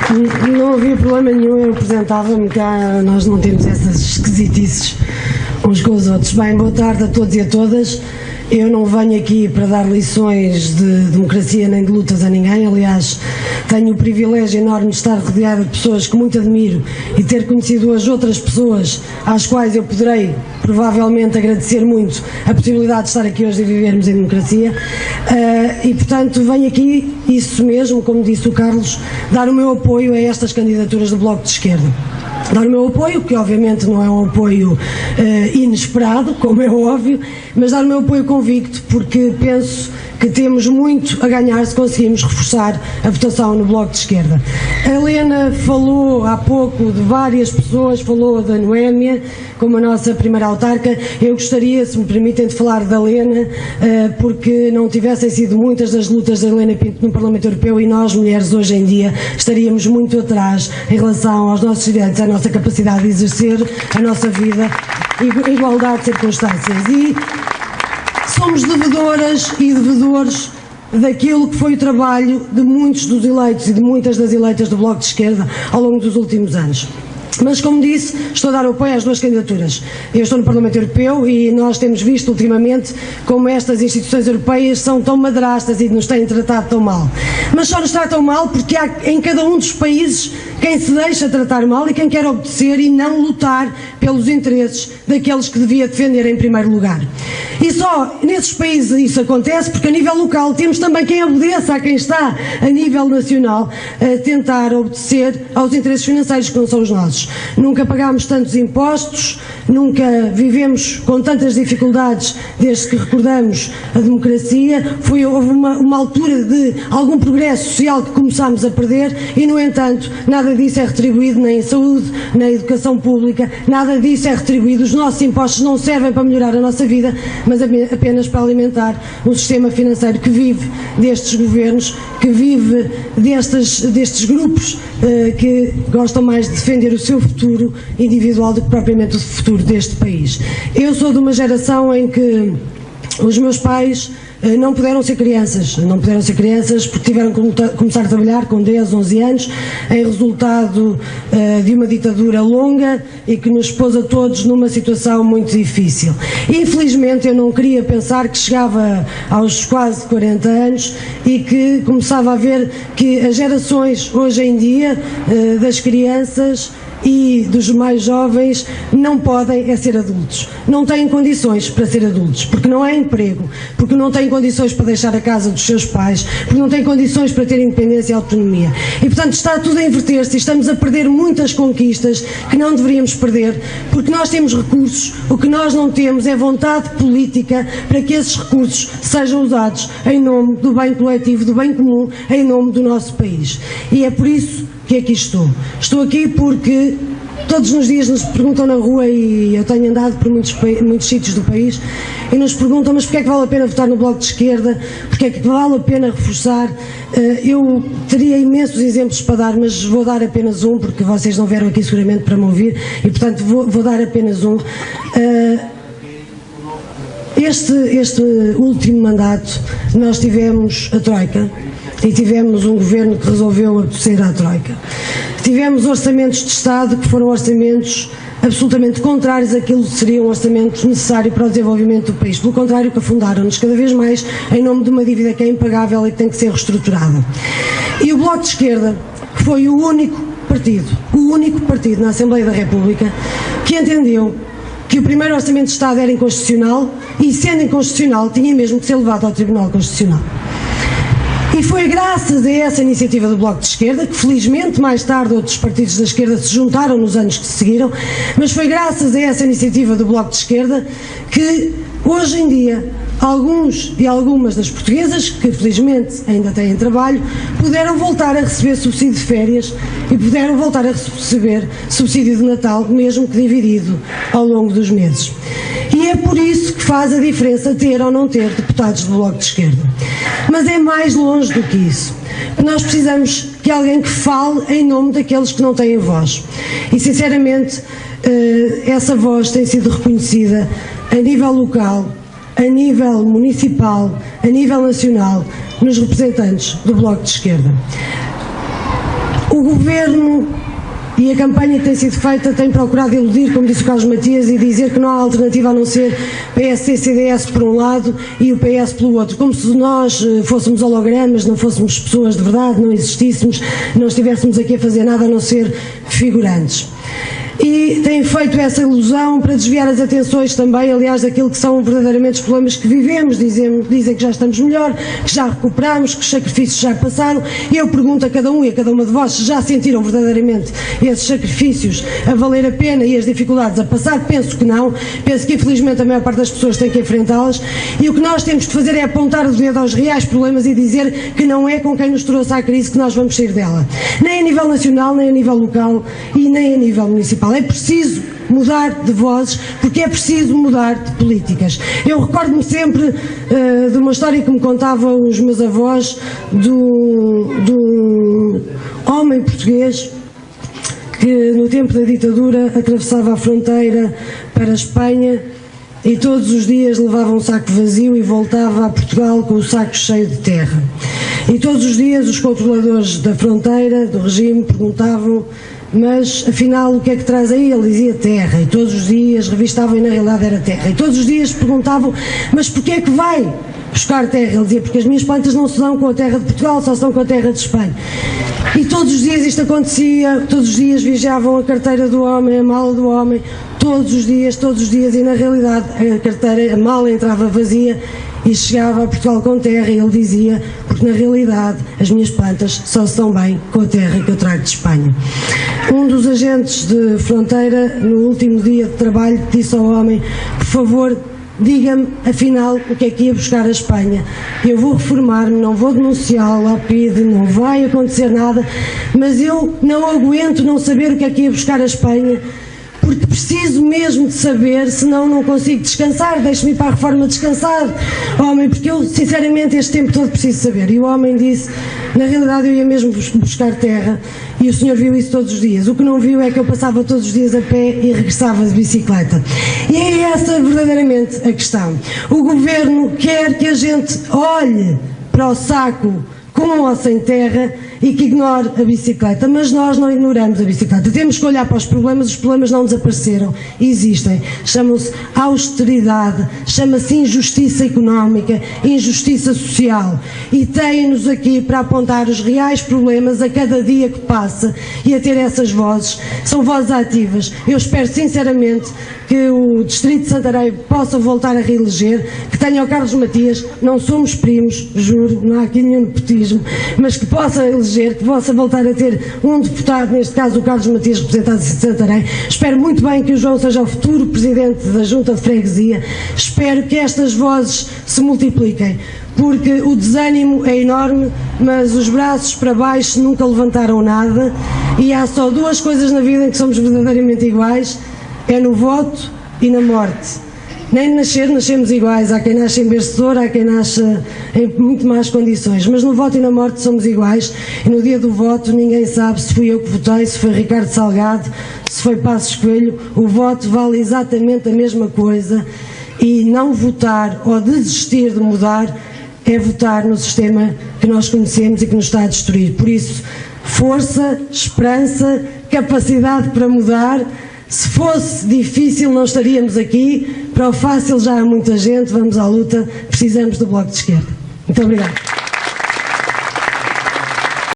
Não havia problema nenhum, eu apresentava-me cá, nós não temos essas esquisitices uns com os outros. Bem, boa tarde a todos e a todas. Eu não venho aqui para dar lições de democracia nem de lutas a ninguém, aliás, tenho o privilégio enorme de estar rodeada de pessoas que muito admiro e ter conhecido hoje outras pessoas às quais eu poderei provavelmente agradecer muito a possibilidade de estar aqui hoje e vivermos em democracia e portanto venho aqui, isso mesmo, como disse o Carlos, dar o meu apoio a estas candidaturas do Bloco de Esquerda. Dar o meu apoio, que obviamente não é um apoio inesperado, como é óbvio, mas dar o meu apoio convicto, porque penso que temos muito a ganhar se conseguimos reforçar a votação no Bloco de Esquerda. A Helena falou há pouco de várias pessoas, falou da Noémia, como a nossa primeira autarca. Eu gostaria, se me permitem, de falar da Helena, porque não tivessem sido muitas das lutas da Helena Pinto no Parlamento Europeu e nós, mulheres, hoje em dia, estaríamos muito atrás em relação aos nossos direitos, à nossa capacidade de exercer a nossa vida em igualdade de circunstâncias. E somos devedoras e devedores daquilo que foi o trabalho de muitos dos eleitos e de muitas das eleitas do Bloco de Esquerda ao longo dos últimos anos. Mas, como disse, estou a dar apoio às duas candidaturas. Eu estou no Parlamento Europeu e nós temos visto ultimamente como estas instituições europeias são tão madrastas e nos têm tratado tão mal. Mas só nos tratam mal porque há em cada um dos países quem se deixa tratar mal e quem quer obedecer e não lutar pelos interesses daqueles que devia defender em primeiro lugar. E só nesses países isso acontece porque a nível local temos também quem obedeça a quem está a nível nacional a tentar obedecer aos interesses financeiros que não são os nossos. Nunca pagámos tantos impostos, nunca vivemos com tantas dificuldades desde que recordamos a democracia. Houve uma altura de algum progresso social que começámos a perder e, no entanto, nada disso é retribuído nem em saúde, nem em educação pública, nada disso é retribuído. Os nossos impostos não servem para melhorar a nossa vida, mas apenas para alimentar um sistema financeiro que vive destes governos, que vive destes grupos que gostam mais de defender o seu futuro individual do que propriamente o futuro deste país. Eu sou de uma geração em que os meus pais não puderam ser crianças porque tiveram que começar a trabalhar com 10, 11 anos, em resultado de uma ditadura longa e que nos pôs a todos numa situação muito difícil. Infelizmente eu não queria pensar que chegava aos quase 40 anos e que começava a ver que as gerações hoje em dia das crianças e dos mais jovens não podem ser adultos, não têm condições para ser adultos, porque não há emprego, porque não têm condições para deixar a casa dos seus pais, porque não têm condições para ter independência e autonomia. E portanto está tudo a inverter-se e estamos a perder muitas conquistas que não deveríamos perder, porque nós temos recursos, o que nós não temos é vontade política para que esses recursos sejam usados em nome do bem coletivo, do bem comum, em nome do nosso país. E é por isso que aqui estou. Estou aqui porque todos os dias nos perguntam na rua, e eu tenho andado por muitos sítios do país, e nos perguntam, mas porquê é que vale a pena votar no Bloco de Esquerda? Porquê é que vale a pena reforçar? Eu teria imensos exemplos para dar, mas vou dar apenas um, porque vocês não vieram aqui seguramente para me ouvir, e portanto vou dar apenas um. Este último mandato nós tivemos a Troika, e tivemos um governo que resolveu obedecer à Troika. Tivemos orçamentos de Estado que foram orçamentos absolutamente contrários àquilo que seria um orçamento necessário para o desenvolvimento do país. Pelo contrário, que afundaram-nos cada vez mais em nome de uma dívida que é impagável e que tem que ser reestruturada. E o Bloco de Esquerda foi o único partido na Assembleia da República que entendeu que o primeiro orçamento de Estado era inconstitucional e, sendo inconstitucional, tinha mesmo que ser levado ao Tribunal Constitucional. E foi graças a essa iniciativa do Bloco de Esquerda, que felizmente mais tarde outros partidos da esquerda se juntaram nos anos que se seguiram, mas foi graças a essa iniciativa do Bloco de Esquerda que hoje em dia alguns e algumas das portuguesas, que felizmente ainda têm trabalho, puderam voltar a receber subsídio de férias e puderam voltar a receber subsídio de Natal, mesmo que dividido ao longo dos meses. E é por isso que faz a diferença ter ou não ter deputados do Bloco de Esquerda. Mas é mais longe do que isso. Nós precisamos de alguém que fale em nome daqueles que não têm voz. E sinceramente, essa voz tem sido reconhecida a nível local, a nível municipal, a nível nacional, nos representantes do Bloco de Esquerda. O O Governo e a campanha que tem sido feita tem procurado iludir, como disse o Carlos Matias, e dizer que não há alternativa a não ser PSD, CDS por um lado e o PS pelo outro, como se nós fôssemos hologramas, não fôssemos pessoas de verdade, não existíssemos, não estivéssemos aqui a fazer nada a não ser figurantes. E têm feito essa ilusão para desviar as atenções também, aliás, daquilo que são verdadeiramente os problemas que vivemos. Dizem que já estamos melhor, que já recuperamos, que os sacrifícios já passaram. E eu pergunto a cada um e a cada uma de vós se já sentiram verdadeiramente esses sacrifícios a valer a pena e as dificuldades a passar. Penso que não. Penso que infelizmente a maior parte das pessoas tem que enfrentá-las. E o que nós temos que fazer é apontar o dedo aos reais problemas e dizer que não é com quem nos trouxe à crise que nós vamos sair dela. Nem a nível nacional, nem a nível local e nem a nível municipal. É preciso mudar de vozes, porque é preciso mudar de políticas. Eu recordo-me sempre de uma história que me contavam os meus avós de um homem português que no tempo da ditadura atravessava a fronteira para a Espanha e todos os dias levava um saco vazio e voltava a Portugal com o saco cheio de terra. E todos os dias os controladores da fronteira, do regime, perguntavam: mas afinal o que é que traz aí? Ele dizia terra, e todos os dias revistavam e na realidade era terra, e todos os dias perguntavam: mas porquê é que vai buscar terra? Ele dizia: porque as minhas plantas não se dão com a terra de Portugal, só se dão com a terra de Espanha. E todos os dias isto acontecia, todos os dias vigiavam a carteira do homem, a mala do homem, todos os dias, e na realidade a mala entrava vazia e chegava a Portugal com terra, e ele dizia: porque na realidade as minhas plantas só se dão bem com a terra que eu trago de Espanha. Um dos agentes de fronteira, no último dia de trabalho, disse ao homem: por favor, diga-me afinal o que é que ia buscar a Espanha. Eu vou reformar-me, não vou denunciá-lo à PIDE, não vai acontecer nada, mas eu não aguento não saber o que é que ia buscar a Espanha, porque preciso mesmo de saber, senão não consigo descansar, deixe-me ir para a reforma descansar, homem, porque eu sinceramente este tempo todo preciso saber. E o homem disse: na realidade eu ia mesmo buscar terra, e o senhor viu isso todos os dias. O que não viu é que eu passava todos os dias a pé e regressava de bicicleta. E é essa verdadeiramente a questão. O Governo quer que a gente olhe para o saco com ou sem terra e que ignore a bicicleta, mas nós não ignoramos a bicicleta. Temos que olhar para os problemas não desapareceram, existem. Chamam-se austeridade, chama-se injustiça económica, injustiça social, e têm-nos aqui para apontar os reais problemas a cada dia que passa e a ter essas vozes. São vozes ativas. Eu espero sinceramente que o Distrito de Santarém possa voltar a reeleger, que tenha o Carlos Matias, não somos primos, juro, não há aqui nenhum nepotismo, mas que possa eleger, que possa voltar a ter um deputado, neste caso o Carlos Matias, representante de Santarém. Espero muito bem que o João seja o futuro presidente da Junta de Freguesia. Espero que estas vozes se multipliquem, porque o desânimo é enorme, mas os braços para baixo nunca levantaram nada, e há só duas coisas na vida em que somos verdadeiramente iguais: é no voto e na morte. Nem nascemos iguais, há quem nasce em berço de ouro, há quem nasce em muito más condições, mas no voto e na morte somos iguais, e no dia do voto ninguém sabe se fui eu que votei, se foi Ricardo Salgado, se foi Passos Coelho. O voto vale exatamente a mesma coisa, e não votar ou desistir de mudar é votar no sistema que nós conhecemos e que nos está a destruir. Por isso, força, esperança, capacidade para mudar. Se fosse difícil não estaríamos aqui, para o fácil já há muita gente. Vamos à luta, precisamos do Bloco de Esquerda. Muito obrigada.